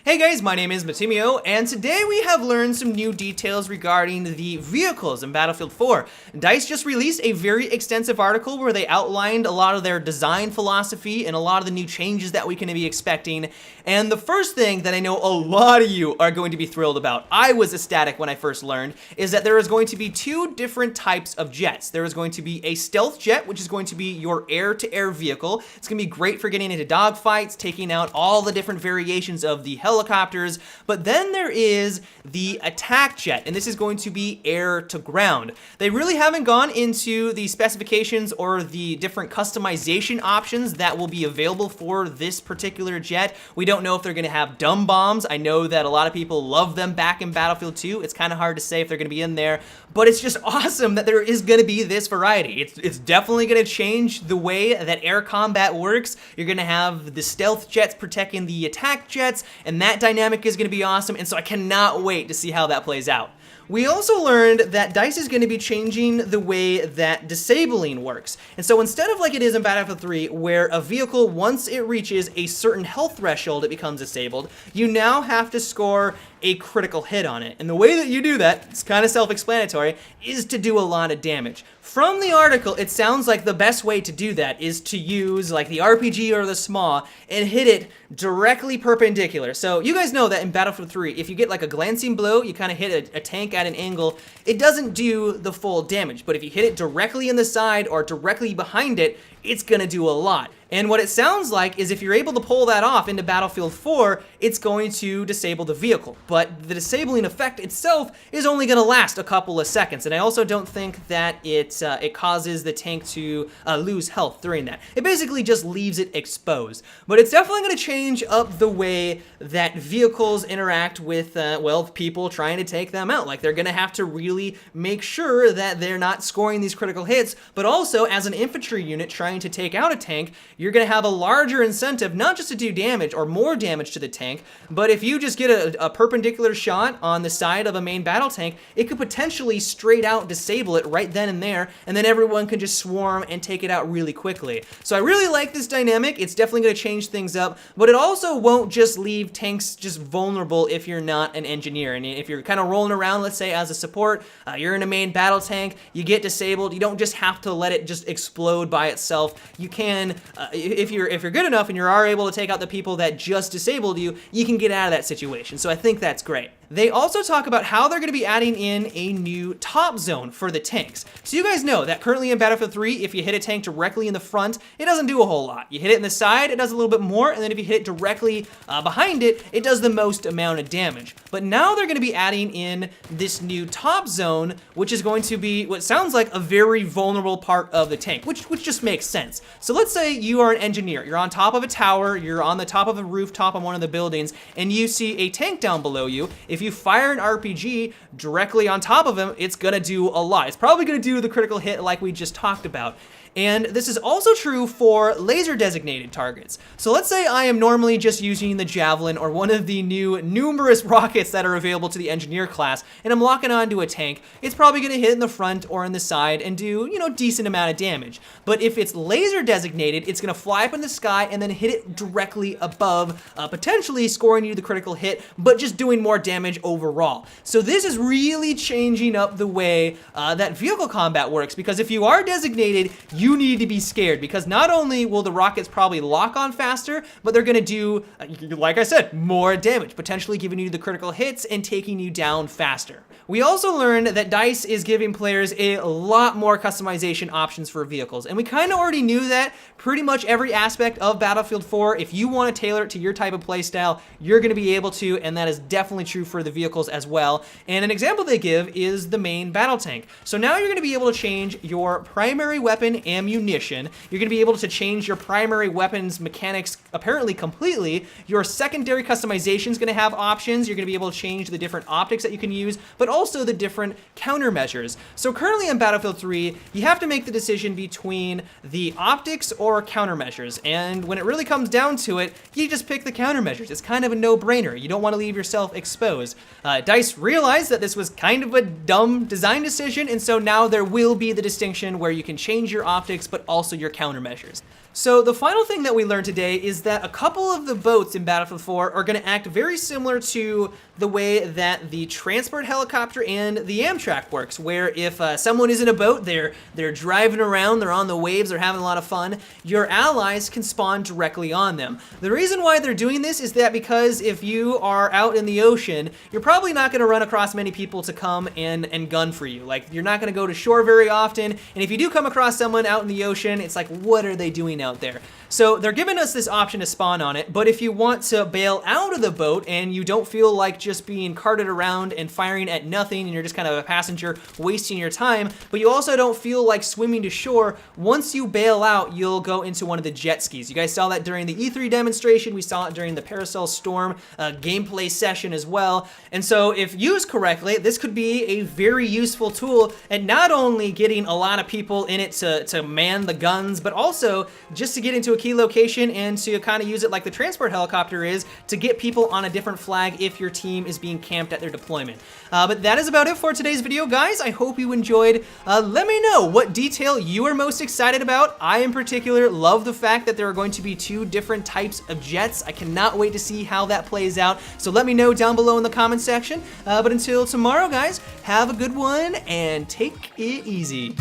Hey guys, my name is Matimio, and today we have learned some new details regarding the vehicles in Battlefield 4. DICE just released a very extensive article where they outlined a lot of their design philosophy and a lot of the new changes that we can be expecting. And the first thing that I know a lot of you are going to be thrilled about, I was ecstatic when I first learned, is that there is going to be two different types of jets. There is going to be a stealth jet, which is going to be your air-to-air vehicle. It's going to be great for getting into dogfights, taking out all the different variations of the helicopters, but then there is the attack jet, and this is going to be air to ground. They really haven't gone into the specifications or the different customization options that will be available for this particular jet. We don't know if they're going to have dumb bombs. I know that a lot of people love them back in Battlefield 2. It's kind of hard to say if they're going to be in there, but it's just awesome that there is going to be this variety. It's definitely going to change the way that air combat works. You're going to have the stealth jets protecting the attack jets, and that dynamic is going to be awesome, and so I cannot wait to see how that plays out. We also learned that DICE is going to be changing the way that disabling works. And so instead of like it is in Battlefield 3, where a vehicle, once it reaches a certain health threshold, it becomes disabled, you now have to score a critical hit on it. And the way that you do that, it's kind of self-explanatory, is to do a lot of damage. From the article, it sounds like the best way to do that is to use like the RPG or the SMAW and hit it directly perpendicular. So you guys know that in Battlefield 3, if you get like a glancing blow, you kind of hit a tank at an angle, it doesn't do the full damage. But if you hit it directly in the side or directly behind it, it's gonna do a lot. And what it sounds like is if you're able to pull that off into Battlefield 4, it's going to disable the vehicle. But the disabling effect itself is only going to last a couple of seconds. And I also don't think that it causes the tank to lose health during that. It basically just leaves it exposed. But it's definitely going to change up the way that vehicles interact with, well, people trying to take them out. Like, they're going to have to really make sure that they're not scoring these critical hits. But also, as an infantry unit trying to take out a tank, you're going to have a larger incentive, not just to do damage or more damage to the tank, but if you just get a perpendicular shot on the side of a main battle tank, it could potentially straight out disable it right then and there, and then everyone can just swarm and take it out really quickly. So I really like this dynamic. It's definitely going to change things up, but it also won't just leave tanks just vulnerable if you're not an engineer. And if you're kind of rolling around, let's say as a support, you're in a main battle tank, you get disabled, you don't just have to let it just explode by itself. You can, if you're good enough and you are able to take out the people that just disabled you, you can get out of that situation. So I think that's great. They also talk about how they're going to be adding in a new top zone for the tanks. So you guys know that currently in Battlefield 3, if you hit a tank directly in the front, it doesn't do a whole lot. You hit it in the side, it does a little bit more, and then if you hit it directly behind it, it does the most amount of damage. But now they're going to be adding in this new top zone, which is going to be what sounds like a very vulnerable part of the tank, which just makes sense. So let's say you are an engineer, you're on top of a tower, you're on the top of a rooftop on one of the buildings, and you see a tank down below you. If you fire an RPG directly on top of him, it's gonna do a lot. It's probably gonna do the critical hit like we just talked about. And this is also true for laser designated targets. So let's say I am normally just using the Javelin or one of the new numerous rockets that are available to the engineer class, and I'm locking onto a tank. It's probably gonna hit in the front or in the side and do, decent amount of damage. But if it's laser designated, it's gonna fly up in the sky and then hit it directly above, potentially scoring you the critical hit, but just doing more damage overall. So this is really changing up the way that vehicle combat works, because if you are designated, you need to be scared, because not only will the rockets probably lock on faster, but they're gonna do, like I said, more damage, potentially giving you the critical hits and taking you down faster. We also learned that DICE is giving players a lot more customization options for vehicles, and we kind of already knew that pretty much every aspect of Battlefield 4, if you want to tailor it to your type of playstyle, you're going to be able to, and that is definitely true for the vehicles as well. And an example they give is the main battle tank. So now you're going to be able to change your primary weapon ammunition. You're going to be able to change your primary weapons mechanics apparently completely. Your secondary customization is going to have options. You're going to be able to change the different optics that you can use, but also the different countermeasures. So currently in Battlefield 3, you have to make the decision between the optics or countermeasures. And when it really comes down to it, you just pick the countermeasures. It's kind of a no-brainer. You don't want to leave yourself exposed. DICE realized that this was kind of a dumb design decision, and so now there will be the distinction where you can change your optics, but also your countermeasures. So the final thing that we learned today is that a couple of the boats in Battlefield 4 are going to act very similar to the way that the transport helicopter and the Amtrak works, where if someone is in a boat, they're driving around, they're on the waves, they're having a lot of fun, your allies can spawn directly on them. The reason why they're doing this is that because if you are out in the ocean, you're probably not going to run across many people to come and gun for you. Like, you're not going to go to shore very often, and if you do come across someone out in the ocean, it's like, what are they doing out there? So they're giving us this option to spawn on it, but if you want to bail out of the boat and you don't feel like just being carted around and firing at nothing and you're just kind of a passenger wasting your time, but you also don't feel like swimming to shore, once you bail out, you'll go into one of the jet skis. You guys saw that during the E3 demonstration, we saw it during the Paracel Storm gameplay session as well, and so if used correctly, this could be a very useful tool at not only getting a lot of people in it to man the guns, but also just to get into a key location and to kind of use it like the transport helicopter is to get people on a different flag if your team is being camped at their deployment. But that is about it for today's video, guys. I hope you enjoyed. Let me know what detail you are most excited about. I, in particular, love the fact that there are going to be 2 different types of jets. I cannot wait to see how that plays out. So let me know down below in the comment section. But until tomorrow, guys, have a good one and take it easy.